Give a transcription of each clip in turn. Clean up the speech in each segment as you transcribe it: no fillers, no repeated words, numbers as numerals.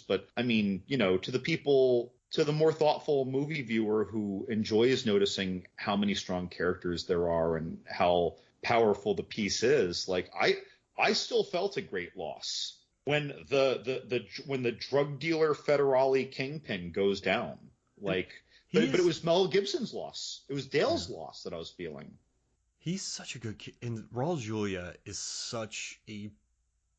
But I mean, to the people, to the more thoughtful movie viewer who enjoys noticing how many strong characters there are and how powerful the piece is, like I still felt a great loss when the drug dealer federale kingpin goes down. Like, but it was Mel Gibson's loss. It was Dale's loss that I was feeling. He's such a good kid, and Raul Julia is such a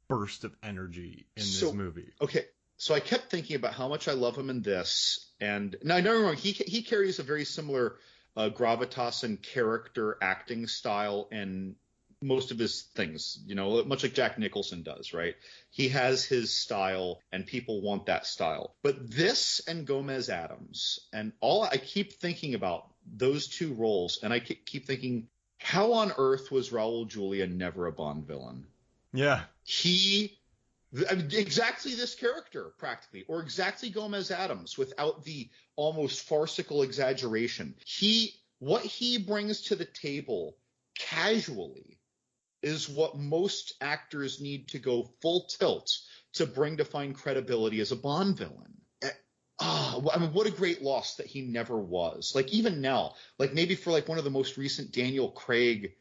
burst of energy in this movie. Okay, so I kept thinking about how much I love him in this, and now don't get me wrong, he carries a very similar gravitas and character acting style in most of his things, much like Jack Nicholson does, right? He has his style, and people want that style. But this and Gomez Addams, and I keep thinking about those two roles, and I keep thinking, how on earth was Raul Julia never a Bond villain? Yeah. Exactly this character, practically, or exactly Gomez Addams without the almost farcical exaggeration. What he brings to the table casually is what most actors need to go full tilt to bring to find credibility as a Bond villain. I mean, what a great loss that he never was. Like, even now, like maybe for like one of the most recent Daniel Craig,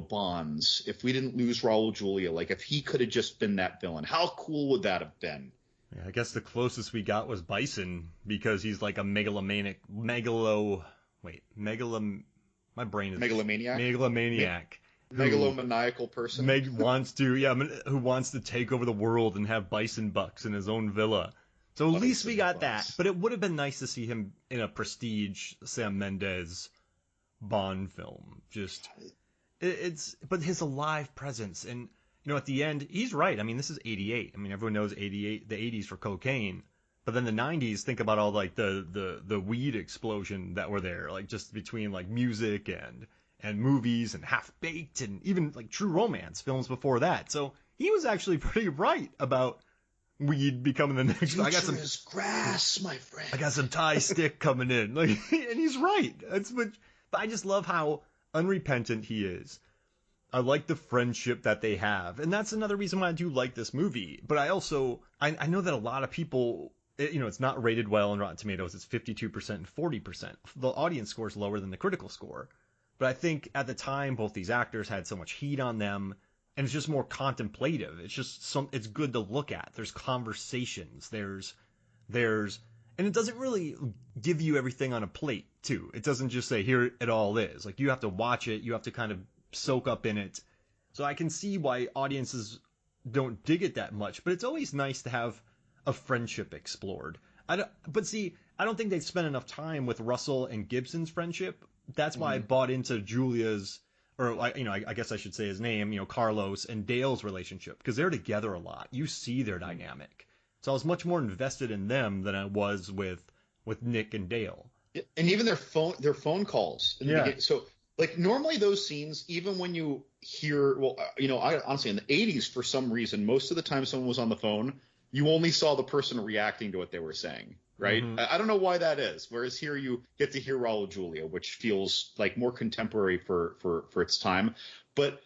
Bonds, if we didn't lose Raul Julia, like if he could have just been that villain, how cool would that have been? Yeah, I guess the closest we got was Bison, because he's like a megalomaniac. Megalomaniacal person. Who wants to take over the world and have bison bucks in his own villa. So at least we got that. But it would have been nice to see him in a prestige Sam Mendes Bond film. But his alive presence, and at the end, he's right. I mean, this is 88. I mean, everyone knows 88, the 80s for cocaine. But then the 90s, think about all like the weed explosion that were there, like just between like music and movies and Half Baked and even like True Romance films before that. So he was actually pretty right about weed becoming the next. I got some grass, my friend. I got some Thai stick coming in, like, and he's right. But I just love how unrepentant he is. I like the friendship that they have, and that's another reason why I do like this movie. But I also I know that a lot of people, it's not rated well on Rotten Tomatoes. It's 52% and 40%. The audience score is lower than the critical score. But I think at the time, both these actors had so much heat on them, and it's just more contemplative. It's just it's good to look at. There's conversations. There's, and it doesn't really give you everything on a plate too. It doesn't just say, here it all is. Like, you have to watch it. You have to kind of soak up in it. So I can see why audiences don't dig it that much, but it's always nice to have a friendship explored. I don't think they spent enough time with Russell and Gibson's friendship. That's why I bought into Julia's, or I guess I should say his name, Carlos and Dale's relationship, because they're together a lot. You see their dynamic. So I was much more invested in them than I was with Nick and Dale. And even their phone calls in the beginning. So like normally those scenes, even when you hear, I honestly in the 80s, for some reason, most of the time someone was on the phone, you only saw the person reacting to what they were saying. Right. Mm-hmm. I don't know why that is. Whereas here you get to hear Raul Julia, which feels like more contemporary for its time. But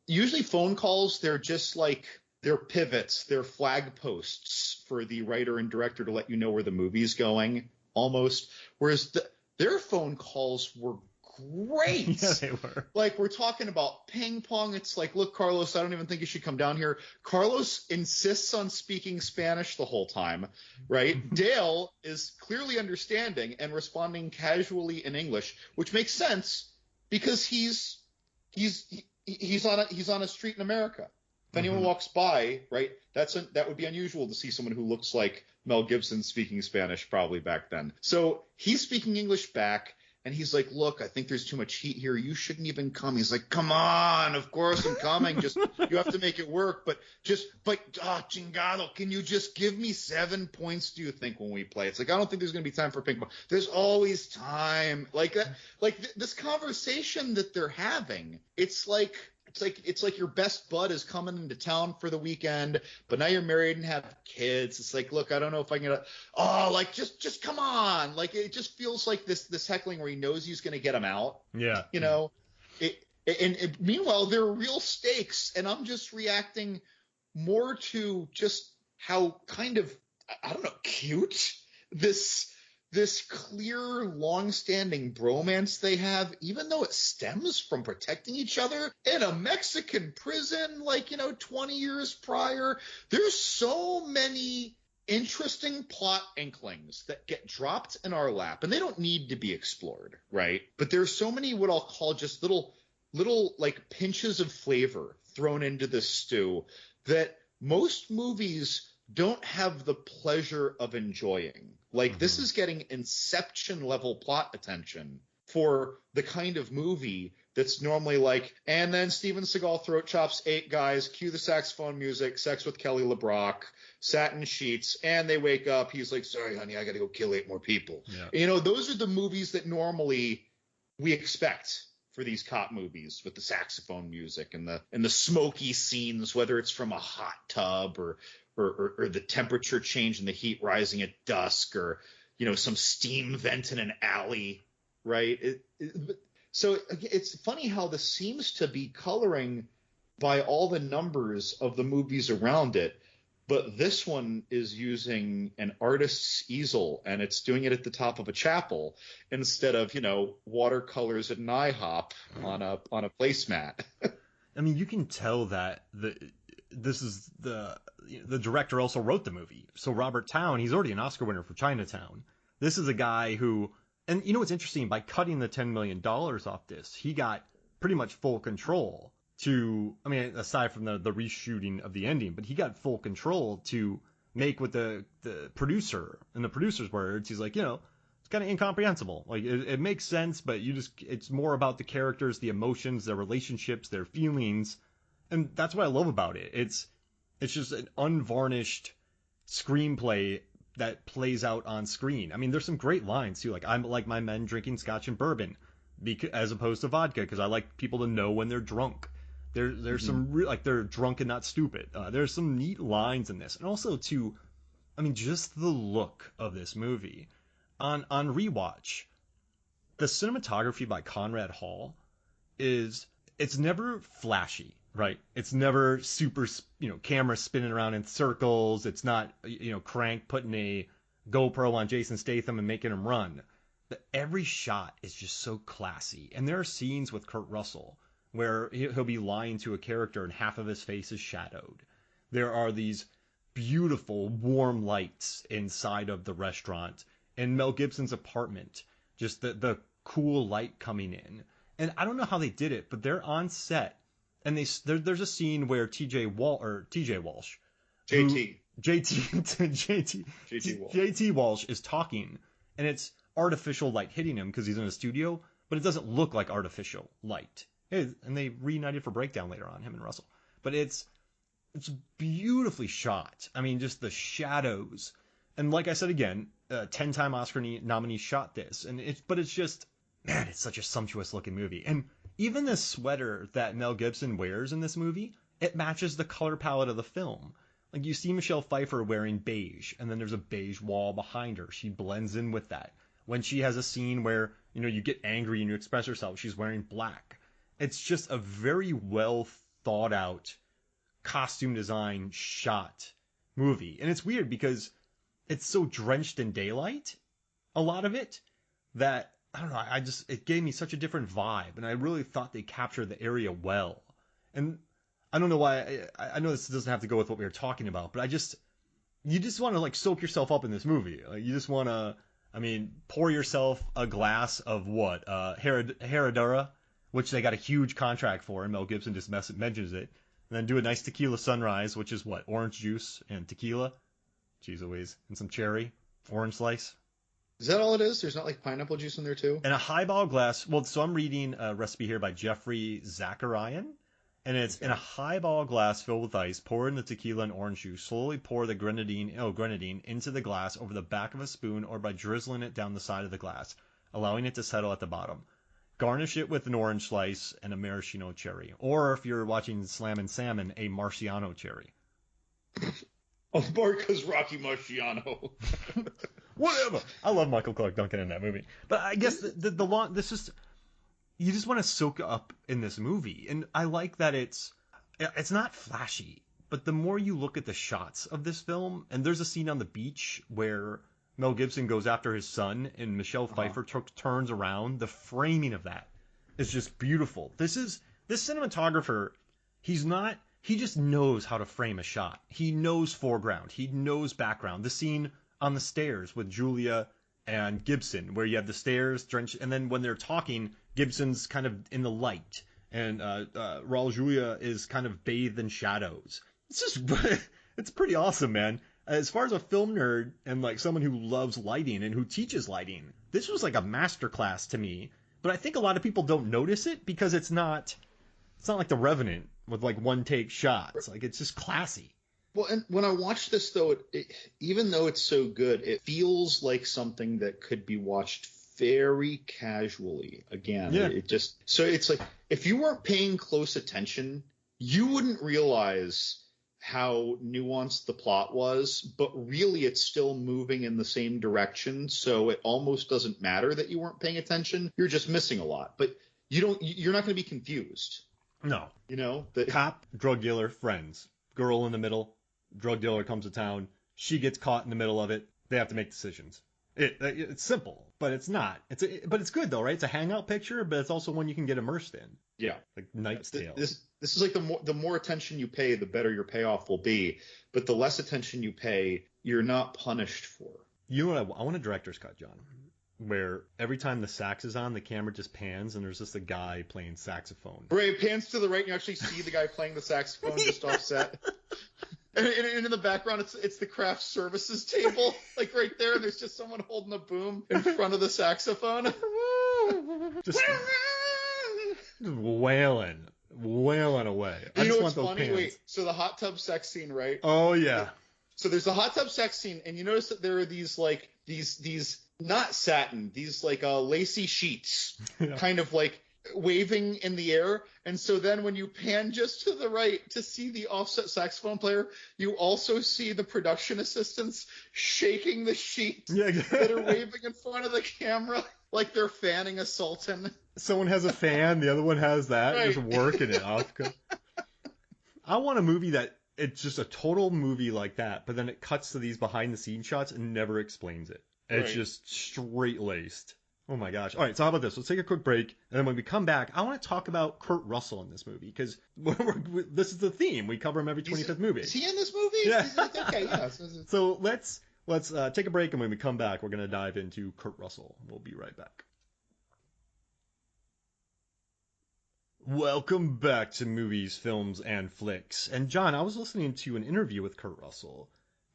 usually phone calls, they're just like, they're pivots, they're flag posts for the writer and director to let you know where the movie's going almost. Whereas their phone calls were great. Yeah, they were. Like, we're talking about ping pong. It's like, look, Carlos, I don't even think you should come down here. Carlos insists on speaking Spanish the whole time, right? Dale is clearly understanding and responding casually in English, which makes sense because he's on a street in America. If anyone walks by, right, that would be unusual to see someone who looks like Mel Gibson speaking Spanish probably back then. So he's speaking English back. And he's like, look, I think there's too much heat here. You shouldn't even come. He's like, come on. Of course I'm coming. Just, you have to make it work. But chingado, can you just give me 7 points, do you think, when we play? It's like, I don't think there's going to be time for ping pong. There's always time. Like that, this conversation that they're having, it's like your best bud is coming into town for the weekend, but now you're married and have kids. It's like, look, I don't know if I can just come on. Like, it just feels like this heckling where he knows he's going to get him out. Yeah. Meanwhile, there are real stakes, and I'm just reacting more to just how kind of I don't know, cute. This clear, long-standing bromance they have, even though it stems from protecting each other in a Mexican prison, 20 years prior. There's so many interesting plot inklings that get dropped in our lap, and they don't need to be explored, right? But there's so many what I'll call just little like pinches of flavor thrown into this stew that most movies don't have the pleasure of enjoying. Like, this is getting Inception level plot attention for the kind of movie that's normally like, and then Steven Seagal throat chops 8 guys, cue the saxophone music, sex with Kelly LeBrock, satin sheets, and they wake up. He's like, sorry, honey, I got to go kill 8 more people. Yeah. Those are the movies that normally we expect for these cop movies, with the saxophone music and the smoky scenes, whether it's from a hot tub or the temperature change and the heat rising at dusk, or some steam vent in an alley, right? So it's funny how this seems to be coloring by all the numbers of the movies around it, but this one is using an artist's easel, and it's doing it at the top of a chapel instead of watercolors at an IHOP on a placemat. I mean, you can tell that this is the director also wrote the movie. So Robert Towne, he's already an Oscar winner for Chinatown. This is a guy who, and what's interesting, by cutting the $10 million off this, he got pretty much full control to, aside from the reshooting of the ending, but he got full control to make with the producer, in the producer's words, he's like, it's kind of incomprehensible. Like, it makes sense, but it's more about the characters, the emotions, their relationships, their feelings. And that's what I love about it. It's just an unvarnished screenplay that plays out on screen. I mean, there's some great lines too. Like, I like my men drinking scotch and bourbon as opposed to vodka, because I like people to know when they're drunk. There's some like, they're drunk and not stupid. There's some neat lines in this, and also too, just the look of this movie on rewatch. The cinematography by Conrad Hall it's never flashy. Right. It's never super, camera spinning around in circles. It's not, Crank putting a GoPro on Jason Statham and making him run. But every shot is just so classy. And there are scenes with Kurt Russell where he'll be lying to a character and half of his face is shadowed. There are these beautiful warm lights inside of the restaurant and Mel Gibson's apartment. Just the cool light coming in. And I don't know how they did it, but they're on set. And there's a scene where JT Walsh is talking, and it's artificial light hitting him because he's in a studio, but it doesn't look like artificial light. And they reunited for Breakdown later on, him and Russell. But it's beautifully shot. Just the shadows, and like I said again, 10-time Oscar nominee shot this, but it's just, man, it's such a sumptuous looking movie. And even the sweater that Mel Gibson wears in this movie, it matches the color palette of the film. Like, you see Michelle Pfeiffer wearing beige, and then there's a beige wall behind her. She blends in with that. When she has a scene where, you get angry and you express yourself, she's wearing black. It's just a very well thought out, costume design shot movie. And it's weird because it's so drenched in daylight, a lot of it, that I don't know, it gave me such a different vibe, and I really thought they captured the area well. And I don't know why, I know this doesn't have to go with what we were talking about, but you just want to, like, soak yourself up in this movie. Like, you just want to, pour yourself a glass of what? Herradura, which they got a huge contract for, and Mel Gibson just mentions it. And then do a nice tequila sunrise, which is what? Orange juice and tequila? Jeez Louise. And some cherry. Orange slice. Is that all it is? There's not, like, pineapple juice in there, too? And a highball glass. Well, so I'm reading a recipe here by Jeffrey Zacharian. And it's in a highball glass filled with ice, pour in the tequila and orange juice, slowly pour the grenadine into the glass over the back of a spoon or by drizzling it down the side of the glass, allowing it to settle at the bottom. Garnish it with an orange slice and a maraschino cherry. Or if you're watching Slammin' Salmon, a Marciano cherry. Oh, Marcos Rocky Marciano. Whatever. I love Michael Clark Duncan in that movie. But I guess this is, you just want to soak up in this movie. And I like that it's not flashy, but the more you look at the shots of this film, and there's a scene on the beach where Mel Gibson goes after his son and Michelle Pfeiffer turns around, the framing of that is just beautiful. This cinematographer, he just knows how to frame a shot. He knows foreground, he knows background. The scene on the stairs with Julia and Gibson, where you have the stairs drenched, and then when they're talking, Gibson's kind of in the light, and Raul Julia is kind of bathed in shadows. It's just, it's pretty awesome, man. As far as a film nerd and like someone who loves lighting and who teaches lighting, this was like a masterclass to me. But I think a lot of people don't notice it because it's not like The Revenant with like one take shots. Like it's just classy. Well, and when I watch this, though, even though it's so good, it feels like something that could be watched very casually. Again, yeah. So it's like if you weren't paying close attention, you wouldn't realize how nuanced the plot was, but really it's still moving in the same direction. So it almost doesn't matter that you weren't paying attention. You're just missing a lot, but you're not going to be confused. No, cop, drug dealer, friends, girl in the middle. Drug dealer comes to town. She gets caught in the middle of it. They have to make decisions. It's simple, but it's not. But it's good though, right? It's a hangout picture, but it's also one you can get immersed in. Yeah, like Knight's Tale. This is like the more attention you pay, the better your payoff will be. But the less attention you pay, you're not punished for. You know what? I want a director's cut, John, where every time the sax is on, the camera just pans and there's just a guy playing saxophone. Right, it pans to the right and you actually see the guy playing the saxophone just offset. And in the background, it's the craft services table, like right there, and there's just someone holding a boom in front of the saxophone. just wailing away. I just want those funny? Pans. Wait, so the hot tub sex scene, right? Oh yeah. So there's a hot tub sex scene, and you notice that there are these like these not satin, these like lacy sheets, kind of like waving in the air. And so then when you pan just to the right to see the offset saxophone player, you also see the production assistants shaking the sheets that are waving in front of the camera like they're fanning a sultan. Someone has a fan, the other one has that, right. Just working it off. I want a movie that it's just a total movie like that, but then it cuts to these behind the scenes shots and never explains it. It's just straight laced. Oh my gosh. All right, so how about this? Let's take a quick break, and then when we come back, I want to talk about Kurt Russell in this movie, because this is the theme. We cover him every 25th movie. Is he in this movie? Yeah. Okay, yeah. So let's take a break, and when we come back, we're going to dive into Kurt Russell. We'll be right back. Welcome back to Movies, Films, and Flicks. And John, I was listening to an interview with Kurt Russell,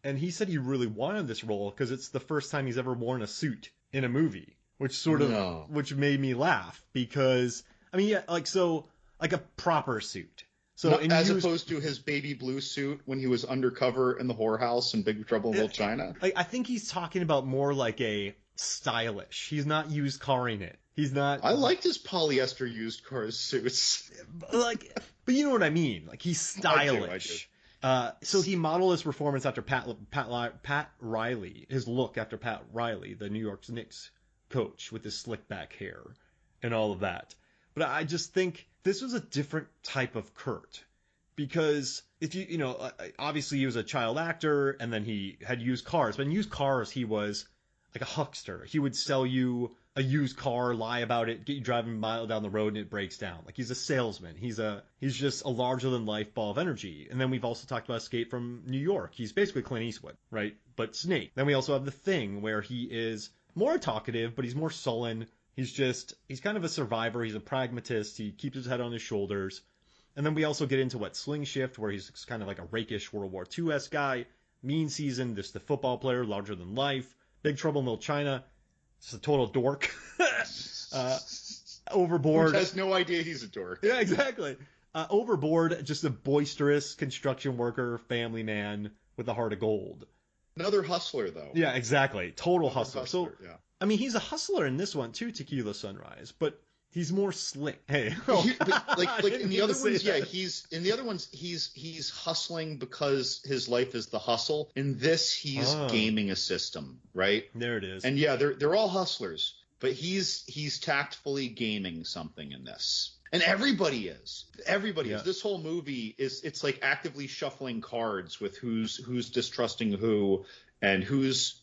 and he said he really wanted this role because it's the first time he's ever worn a suit in a movie. Which made me laugh because, I mean, yeah, like a proper suit. So opposed to his baby blue suit when he was undercover in the whorehouse in Big Trouble in Little China. I think he's talking about more like a stylish. He's not used caring it. He's not. I liked his polyester used cars suits. But you know what I mean. Like he's stylish. I do. So he modeled his performance after Pat Riley. His look after Pat Riley, the New York Knicks coach, with his slick back hair and all of that. But I just think this was a different type of Kurt, because if obviously he was a child actor and then he had used cars, but in used cars he was like a huckster. He would sell you a used car, lie about it, get you driving a mile down the road and it breaks down. Like he's a salesman. He's just a larger than life ball of energy. And then we've also talked about Escape from New York. He's basically Clint Eastwood, right? But Snake. Then we also have The Thing, where he is more talkative, but he's more sullen. He's kind of a survivor. He's a pragmatist. He keeps his head on his shoulders. And then we also get into Sling Shift, where he's kind of like a rakish World War II-esque guy. Mean Season, the football player, larger than life. Big Trouble in Little China, just a total dork. Overboard. Who has no idea he's a dork. Yeah, exactly. Overboard, just a boisterous construction worker, family man with a heart of gold. Another hustler, though. Yeah, exactly. Total hustler. So, yeah. I mean, he's a hustler in this one, too, Tequila Sunrise, but he's more slick. Hey. like in the other ones, yeah, he's hustling because his life is the hustle. In this, he's gaming a system, right? There it is. And yeah, they're all hustlers. but he's tactfully gaming something in this. And everybody is. Everybody is. This whole movie it's like actively shuffling cards with who's distrusting who and who's